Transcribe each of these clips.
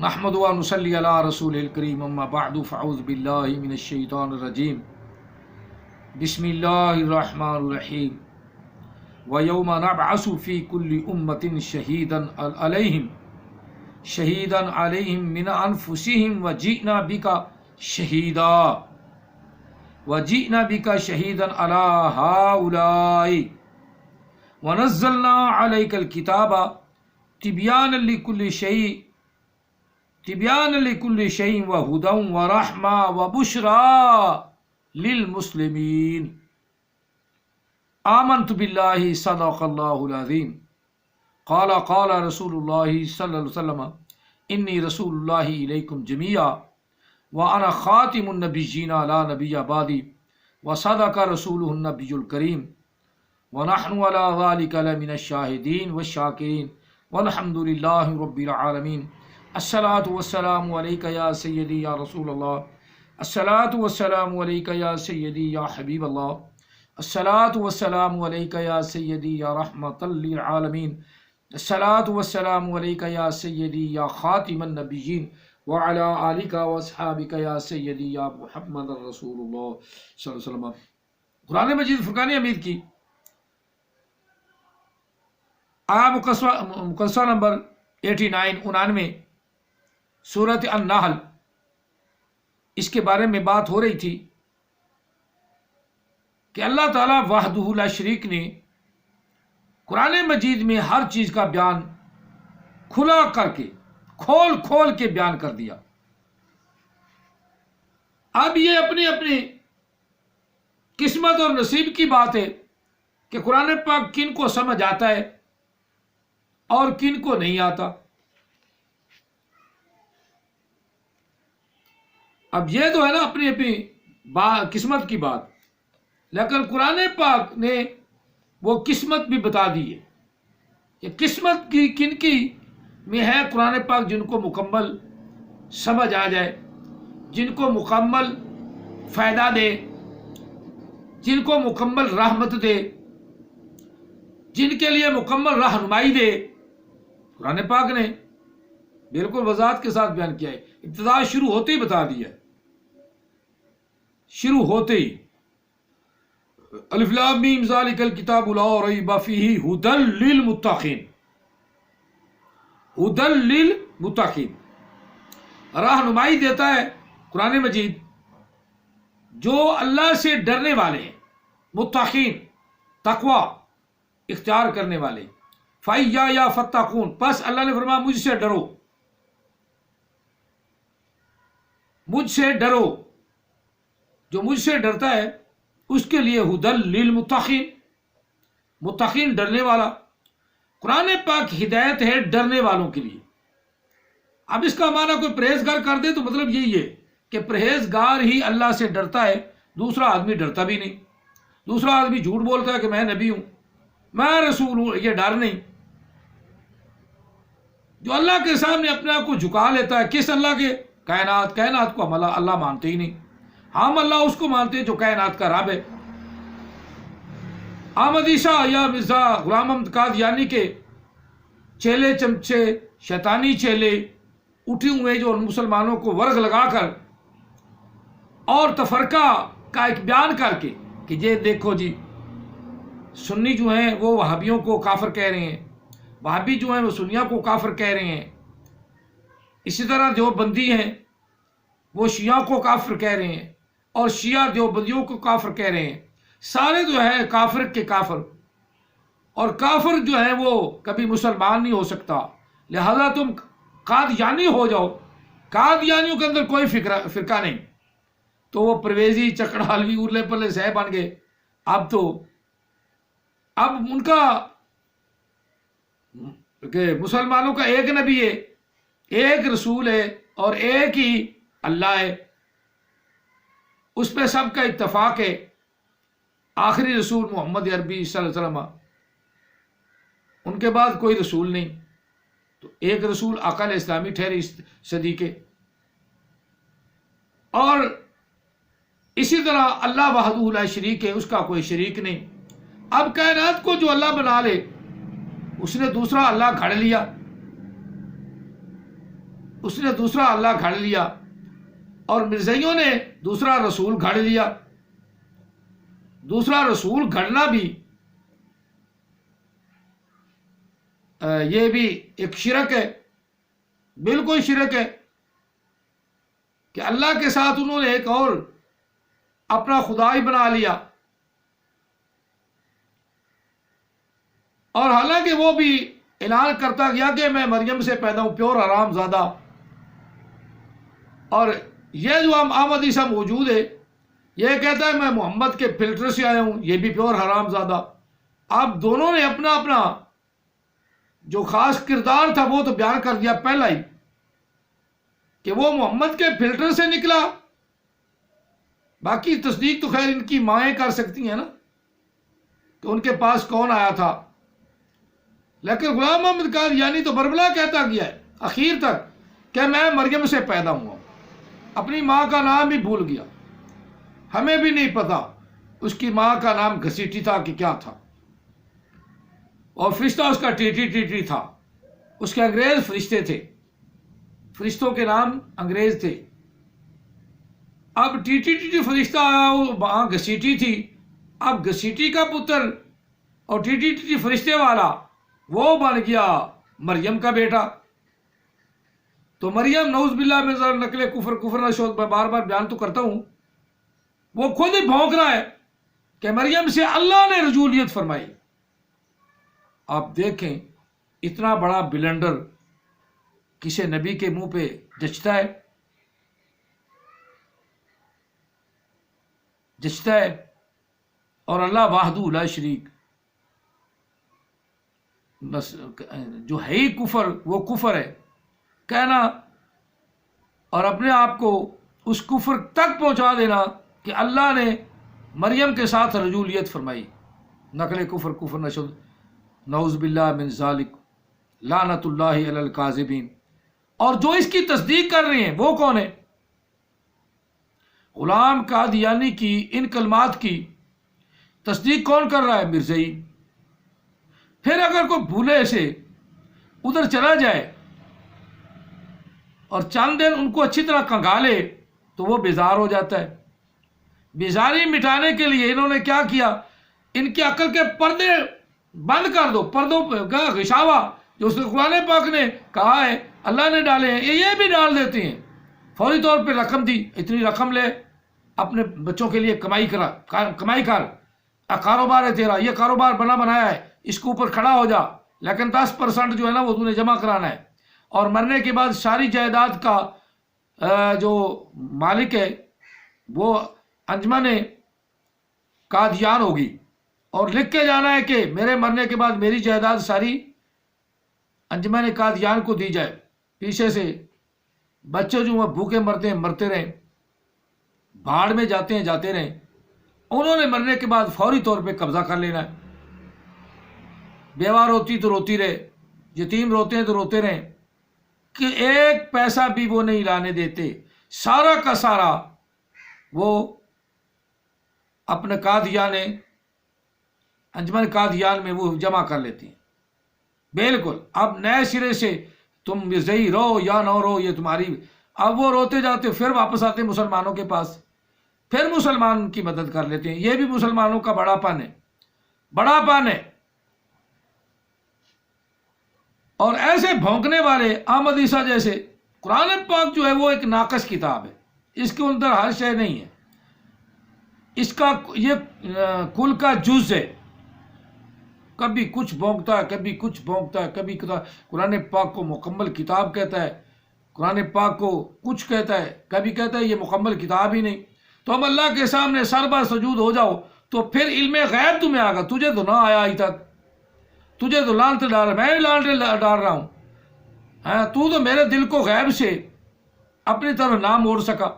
نحمد و نصلی علی رسول الکریم اما بعد فاعوذ باللہ من الشیطان الرجیم بسم اللہ الرحمن الرحیم ویوم نبعث فی کل امت شہیدا علیہم من انفسہم وجئنا بک شہیدا علی ہؤلاء ونزلنا علیک الکتاب تبیانا لکل شیء وہدی ورحمہ وبشری للمسلمین آمنت باللہ صدق اللہ العظیم قال رسول اللہ صلی اللہ علیہ وسلم انی رسول اللہ الیکم جمیعا وانا خاتم النبیین لا نبی بعدی وصدق رسولہ النبی الکریم ونحن علی ذلک لمن الشاہدین والشاکرین والحمد للہ رب العالمین الصلاۃ والسلام علیک یا سیدی یا رسول اللہ الصلاۃ والسلام علیک یا سیدی یا حبیب اللہ الصلاۃ والسلام علیک یا سیدی یا رحمۃ للعالمین الصلاۃ والسلام علیک یا سیدی یا خاتم النبیین وعلی آلک واصحابک یا سیدی یا محمد رسول اللہ صلی اللہ علیہ وسلم۔ قرآن مجید فرقان حمید کی آیہ مقدسہ نمبر 89 سورۃ النحل، اس کے بارے میں بات ہو رہی تھی کہ اللہ تعالیٰ وحدہ لا شریک نے قرآن مجید میں ہر چیز کا بیان کھلا کر کے کھول کے بیان کر دیا۔ اب یہ اپنی اپنی قسمت اور نصیب کی بات ہے کہ قرآن پاک کن کو سمجھ آتا ہے اور کن کو نہیں آتا۔ اب یہ تو ہے نا اپنی اپنی قسمت کی بات، لیکن قرآن پاک نے وہ قسمت بھی بتا دی ہے کہ قسمت کی کن کی میں ہے۔ قرآن پاک جن کو مکمل سمجھ آ جائے، جن کو مکمل فائدہ دے، جن کو مکمل رحمت دے، جن کے لیے مکمل رہنمائی دے، قرآن پاک نے بالکل وضاحت کے ساتھ بیان کیا ہے۔ ابتدا شروع ہوتے ہی بتا دیا ہے، شروع ہوتے ہی الف لام میم ذالک الکتاب لا ریب فیہ ھدی للمتقین، ھدی للمتقین، رہنمائی دیتا ہے قرآن مجید جو اللہ سے ڈرنے والے ہیں، متقین، تقوی اختیار کرنے والے۔ فَإِيَّايَ فَاتَّقُونَ، پس اللہ نے فرمایا مجھ سے ڈرو، مجھ سے ڈرو۔ جو مجھ سے ڈرتا ہے اس کے لیے ھدی للمتقین، متقین ڈرنے والا۔ قرآن پاک ہدایت ہے ڈرنے والوں کے لیے۔ اب اس کا معنی کوئی پرہیزگار کر دے تو مطلب یہی ہے کہ پرہیزگار ہی اللہ سے ڈرتا ہے، دوسرا آدمی ڈرتا بھی نہیں۔ دوسرا آدمی جھوٹ بولتا ہے کہ میں نبی ہوں، میں رسول ہوں، یہ ڈر نہیں۔ جو اللہ کے سامنے اپنے آپ کو جھکا لیتا ہے، کس اللہ کے؟ کائنات کو ہم اللہ مانتے ہی نہیں، ہم اللہ اس کو مانتے ہیں جو کائنات کا رب ہے۔ احمدی شاہ یا مرزا غلام احمد قادیانی کے چیلے چمچے، شیطانی چیلے اٹھے ہوئے جو مسلمانوں کو ورگ لگا کر اور تفرقہ کا ایک بیان کر کے کہ یہ دیکھو جی سنی جو ہیں وہ وہابیوں کو کافر کہہ رہے ہیں، وہابی جو ہیں وہ سنیوں کو کافر کہہ رہے ہیں، اسی طرح دیوبندی ہیں وہ شیعہ کو کافر کہہ رہے ہیں، اور شیعہ دیوبندیوں کو کافر کہہ رہے ہیں۔ سارے جو ہے کافر کے کافر، اور کافر جو ہے وہ کبھی مسلمان نہیں ہو سکتا، لہذا تم قادیانی ہو جاؤ۔ قادیانیوں کے اندر کوئی فرقہ نہیں، تو وہ پرویزی چکڑالوی ارلے پلے سہ بن گئے۔ اب ان کا کہ مسلمانوں کا ایک نبی ہے، ایک رسول ہے اور ایک ہی اللہ ہے، اس پہ سب کا اتفاق ہے۔ آخری رسول محمد عربی صلی اللہ علیہ وسلم، ان کے بعد کوئی رسول نہیں، تو ایک رسول عقل اسلامی ٹھہرے اس صدی کے۔ اور اسی طرح اللہ وحدہ لا شریک ہے، اس کا کوئی شریک نہیں۔ اب کائنات کو جو اللہ بنا لے اس نے دوسرا اللہ گھڑ لیا، اس نے دوسرا اللہ گھڑ لیا، اور مرزائیوں نے دوسرا رسول گھڑ لیا۔ دوسرا رسول گھڑنا بھی یہ بھی ایک شرک ہے، بالکل شرک ہے، کہ اللہ کے ساتھ انہوں نے ایک اور اپنا خدا ہی بنا لیا۔ اور حالانکہ وہ بھی اعلان کرتا گیا کہ میں مریم سے پیدا ہوں، پیور حرام زادہ، اور یہ جو احمد عیسیٰ موجود ہے یہ کہتا ہے میں محمد کے فلٹر سے آیا ہوں، یہ بھی پیور حرام زادہ۔ اب دونوں نے اپنا اپنا جو خاص کردار تھا وہ تو بیان کر دیا پہلا ہی، کہ وہ محمد کے فلٹر سے نکلا۔ باقی تصدیق تو خیر ان کی مائیں کر سکتی ہیں نا کہ ان کے پاس کون آیا تھا، لیکن غلام محمد قادیانی تو بربلا کہتا گیا ہے اخیر تک کہ میں مریم سے پیدا ہوا ہوں، اپنی ماں کا نام بھی بھول گیا، ہمیں بھی نہیں پتا اس کی ماں کا نام گھسیٹی تھا کہ کیا تھا، اور فرشتہ اس کا ٹیٹی ٹیٹی تھا، اس کے انگریز فرشتے تھے، فرشتوں کے نام انگریز تھے۔ اب ٹیٹی ٹیٹی فرشتہ آیا، وہاں گھسیٹی تھی، اب گھسیٹی کا پتر اور ٹیٹی ٹیٹی فرشتے والا وہ بن گیا مریم کا بیٹا۔ تو مریم نعوذ باللہ من ذالک نقل کفر نہ شود، میں بار بار بیان تو کرتا ہوں، وہ خود ہی بھونک رہا ہے کہ مریم سے اللہ نے رجولیت فرمائی۔ آپ دیکھیں اتنا بڑا بلنڈر کسی نبی کے منہ پہ جچتا ہے، اور اللہ وحدہ لا شریک بس جو ہے ہی کفر، وہ کفر ہے کہنا، اور اپنے آپ کو اس کفر تک پہنچا دینا کہ اللہ نے مریم کے ساتھ رجولیت فرمائی۔ نقل کفر نشد، نعوذ باللہ من ذالک، لعنت اللہ علی الکاذبین۔ اور جو اس کی تصدیق کر رہے ہیں وہ کون ہے؟ غلام قادیانی کی ان کلمات کی تصدیق کون کر رہا ہے؟ مرزائی۔ پھر اگر کوئی بھولے سے ادھر چلا جائے اور چند دن ان کو اچھی طرح کنگالے تو وہ بیزار ہو جاتا ہے۔ بیزاری مٹانے کے لیے انہوں نے کیا کیا؟ ان کی عقل کے پردے بند کر دو، پردوں کا غشاوہ جو اس نے قرآن پاک نے کہا ہے اللہ نے ڈالے ہیں، یہ بھی ڈال دیتے ہیں۔ فوری طور پہ رقم دی، اتنی رقم لے، اپنے بچوں کے لیے کمائی کر، کاروبار ہے تیرا، یہ کاروبار بنایا ہے، اس کے اوپر کھڑا ہو جا، لیکن 10% جو ہے نا وہ تو نے جمع کرانا ہے، اور مرنے کے بعد ساری جائیداد کا جو مالک ہے وہ انجمن قادیان ہوگی، اور لکھ کے جانا ہے کہ میرے مرنے کے بعد میری جائیداد ساری انجمن قادیان کو دی جائے۔ پیچھے سے بچے جو ہیں بھوکے مرتے ہیں، مرتے رہیں، بھاڑ میں جاتے رہیں، انہوں نے مرنے کے بعد فوری طور پہ قبضہ کر لینا ہے۔ بیوہ روتی تو روتی رہے، یتیم روتے ہیں تو روتے رہیں، کہ ایک پیسہ بھی وہ نہیں لانے دیتے، سارا کا سارا وہ اپنے قادیان انجمن قادیان میں وہ جمع کر لیتے ہیں۔ بالکل اب نئے سرے سے تم مرزائی رہو یا نہ رہو یہ تمہاری، اب وہ روتے جاتے پھر واپس آتے مسلمانوں کے پاس، پھر مسلمان کی مدد کر لیتے ہیں۔ یہ بھی مسلمانوں کا بڑا پن ہے۔ اور ایسے بھونکنے والے احمد عیسیٰ جیسے، قرآن پاک جو ہے وہ ایک ناقص کتاب ہے، اس کے اندر ہر شے نہیں ہے، اس کا یہ کل کا جز ہے، کبھی کچھ بھونکتا ہے، کبھی کچھ بھونکتا ہے، کبھی قرآن پاک کو مکمل کتاب کہتا ہے، قرآن پاک کو کچھ کہتا ہے، کبھی کہتا ہے یہ مکمل کتاب ہی نہیں۔ تو اب اللہ کے سامنے سر سجود ہو جاؤ تو پھر علم غیب تمہیں آگا، تجھے تو نہ آیا ابھی تک، تجھے تو لانت ڈال رہا، میں بھی لانت ڈال رہا ہوں، تو تو میرے دل کو غیب سے اپنی طرف نہ موڑ سکا۔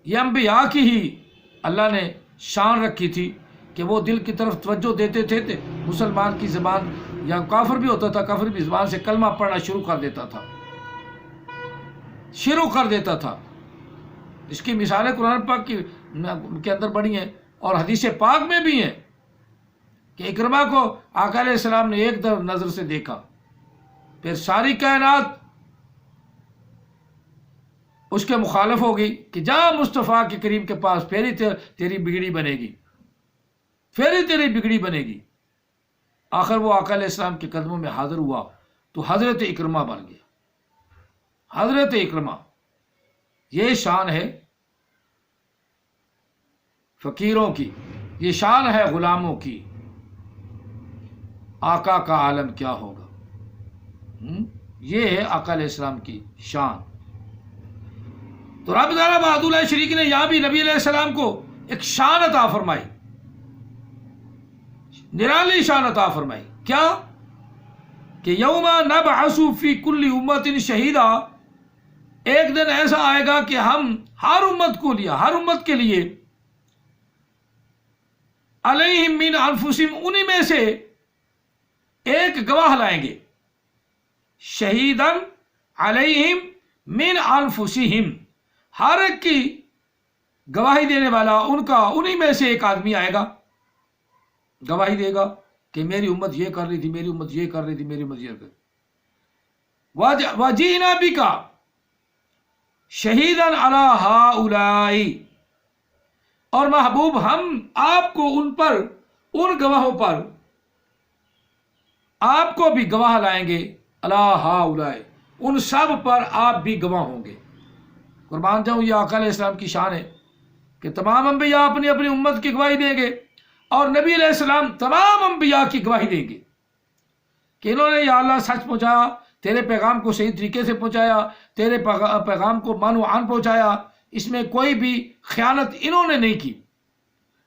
یہ انبیاء کی ہی اللہ نے شان رکھی تھی کہ وہ دل کی طرف توجہ دیتے تھے، مسلمان کی زبان، یا کافر بھی ہوتا تھا، کافر بھی زبان سے کلمہ پڑھنا شروع کر دیتا تھا۔ اس کی مثالیں قرآن پاک کے اندر بڑی ہیں، اور حدیث پاک میں بھی ہیں کہ اکرمہ کو آقا علیہ السلام نے ایک نظر سے دیکھا، پھر ساری کائنات اس کے مخالف ہوگی کہ جا مصطفیٰ کے کریم کے پاس، پھر ہی تیری بگڑی بنے گی، پھر ہی تیری بگڑی بنے گی۔ آخر وہ آقا علیہ السلام کے قدموں میں حاضر ہوا تو حضرت اکرمہ بن گیا۔ حضرت اکرمہ، یہ شان ہے فقیروں کی، یہ شان ہے غلاموں کی، آقا کا عالم کیا ہوگا۔ یہ ہے آقا علیہ السلام کی شان۔ تو رب تعالیٰ بہادر شریک نے یہاں بھی نبی علیہ السلام کو ایک شان عطا فرمائی، نرالی شان عطا فرمائی۔ کیا کہ یوم نبعث فی کل امت شہیدا، ایک دن ایسا آئے گا کہ ہم ہر امت کے لیے علیہم من انفسہم، انہی میں سے ایک گواہ لائیں گے، شہیدن علیہم من انفسہم، ہر ایک کی گواہی دینے والا انہی میں سے ایک آدمی آئے گا، گواہی دے گا کہ میری امت یہ کر رہی تھی، میری امت یہ کر رہی تھی، میری امت یہ کر رہی تھی۔ وَجِئْنَا بِكَ شَهِيدًا عَلَىٰ هَٰؤُلَاءِ، اور محبوب ہم آپ کو ان گواہوں پر آپ کو بھی گواہ لائیں گے، عَلَىٰ هَٰؤُلَاءِ، ان سب پر آپ بھی گواہ ہوں گے۔ قربان جاؤں، یہ آقا علیہ السلام کی شان ہے کہ تمام انبیاء اپنی اپنی امت کی گواہی دیں گے، اور نبی علیہ السلام تمام انبیاء کی گواہی دیں گے کہ انہوں نے یا اللہ سچ پہنچایا، تیرے پیغام کو صحیح طریقے سے پہنچایا، تیرے پیغام کو مان و عن پہنچایا، اس میں کوئی بھی خیانت انہوں نے نہیں کی،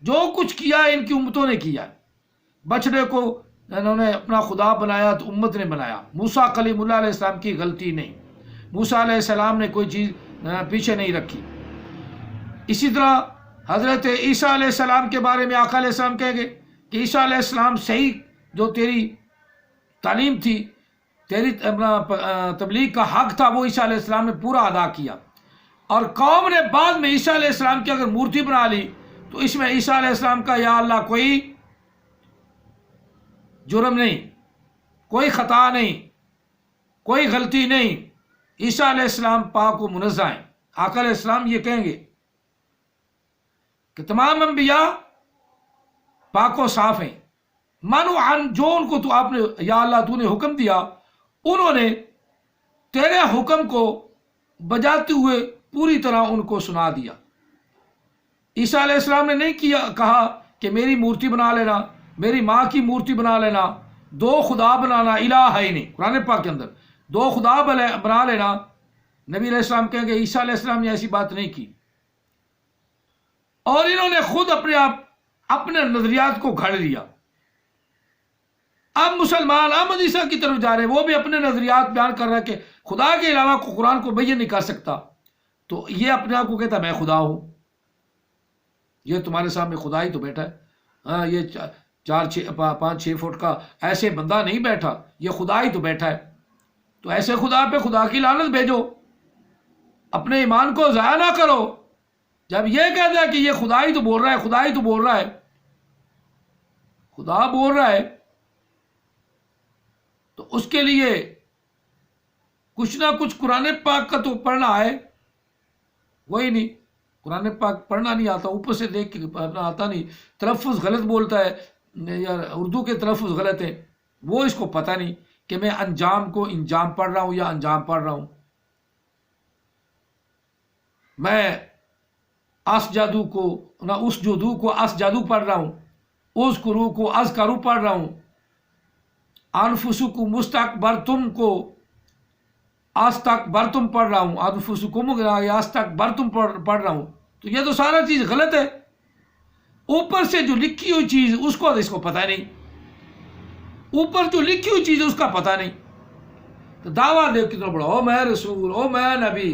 جو کچھ کیا ان کی امتوں نے کیا۔ بچڑے کو انہوں نے اپنا خدا بنایا تو امت نے بنایا، موسیٰ کلیم اللہ علیہ السلام کی غلطی نہیں، موسیٰ علیہ السلام نے کوئی چیز پیچھے نہیں رکھی۔ اسی طرح حضرت عیسیٰ علیہ السلام کے بارے میں آقا علیہ السلام کہیں گے کہ عیسیٰ علیہ السلام صحیح جو تیری تعلیم تھی، تیری تبلیغ کا حق تھا، وہ عیسیٰ علیہ السلام نے پورا ادا کیا، اور قوم نے بعد میں عیسیٰ علیہ السلام کی اگر مورتی بنا لی تو اس میں عیسیٰ علیہ السلام کا یا اللہ کوئی جرم نہیں، کوئی خطا نہیں، کوئی غلطی نہیں، عیسیٰ علیہ السلام پاک و منزہ ہیں۔ آقا علیہ السلام یہ کہیں گے کہ تمام انبیاء پاک و صاف ہیں، مانو عن، جو ان کو تو آپ نے یا اللہ تو نے حکم دیا، انہوں نے تیرے حکم کو بجاتے ہوئے پوری طرح ان کو سنا دیا۔ عیسیٰ علیہ السلام نے نہیں کہا کہ میری مورتی بنا لینا، میری ماں کی مورتی بنا لینا، دو خدا بنانا، الہ ہی نہیں، قرآن پاک کے اندر دو خدا بنا لینا۔ نبی علیہ السلام کہیں گے عیسیٰ علیہ السلام نے ایسی بات نہیں کی، اور انہوں نے خود اپنے نظریات کو گھڑ لیا۔ اب مسلمان احمد عیسیٰ کی طرف جا رہے ہیں، وہ بھی اپنے نظریات بیان کر رہا ہے کہ خدا کے علاوہ کو قرآن کو بیان نہیں کر سکتا، تو یہ اپنے آپ کو کہتا ہے میں خدا ہوں۔ یہ تمہارے سامنے خدا ہی تو بیٹھا ہے، ہاں یہ 5-6 فٹ کا ایسے بندہ نہیں بیٹھا، یہ خدا ہی تو بیٹھا ہے۔ تو ایسے خدا پہ خدا کی لعنت بھیجو، اپنے ایمان کو ضائع نہ کرو۔ جب یہ کہتا ہے کہ یہ خدا ہی تو بول رہا ہے، خدا ہی تو بول رہا ہے، خدا بول رہا ہے، تو اس کے لیے کچھ نہ کچھ قرآن پاک کا تو پڑھنا ہے، وہی نہیں، قرآن پاک پڑھنا نہیں آتا، اوپر سے دیکھ کے پڑھنا آتا نہیں، تلفظ غلط بولتا ہے، یا اردو کے تلفظ غلط ہیں، وہ اس کو پتہ نہیں کہ میں انجام کو انجام پڑھ رہا ہوں یا انجام پڑھ رہا ہوں، میں اس جادو کو نہ اس جادو کو اس جادو پڑھ رہا ہوں، اس کرو کو از کرو پڑھ رہا ہوں، انفسکم مستکبرتم کو استکبرتم پڑھ رہا ہوں، انفسکم یا استکبرتم پڑھ رہا ہوں، تو یہ تو سارا چیز غلط ہے۔ اوپر سے جو لکھی ہوئی چیز اس کو پتہ نہیں، اوپر جو لکھی ہوئی چیز اس کا پتہ نہیں، تو دعویٰ دیکھ کتنا بڑا، او میں رسول، او میں نبی،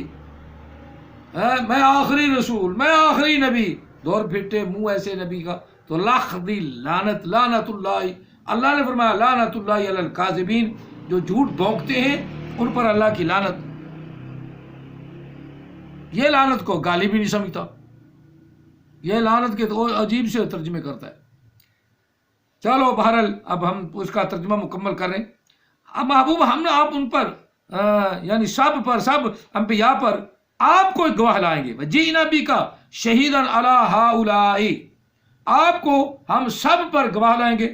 میں آخری رسول، میں آخری نبی، دور پھٹے منہ ایسے نبی کا تو لاکھ دی لعنت، لعنت اللہ، اللہ نے فرمایا لعنت اللہ علی الکاذبین، جو جھوٹ بھونکتے ہیں ان پر اللہ کی لعنت۔ یہ لعنت کو گالی بھی نہیں سمجھتا، یہ لعنت کے تو عجیب سے ترجمے کرتا ہے۔ چلو بہرحال اب ہم اس کا ترجمہ مکمل کریں۔ محبوب ہم نے آپ ان پر یعنی سب پر، سب انبیاء پر آپ کو ایک گواہ لائیں گے. وجینا بی کا شہیدن علی ہؤلاء، آپ کو ہم سب پر گواہ لائیں گے.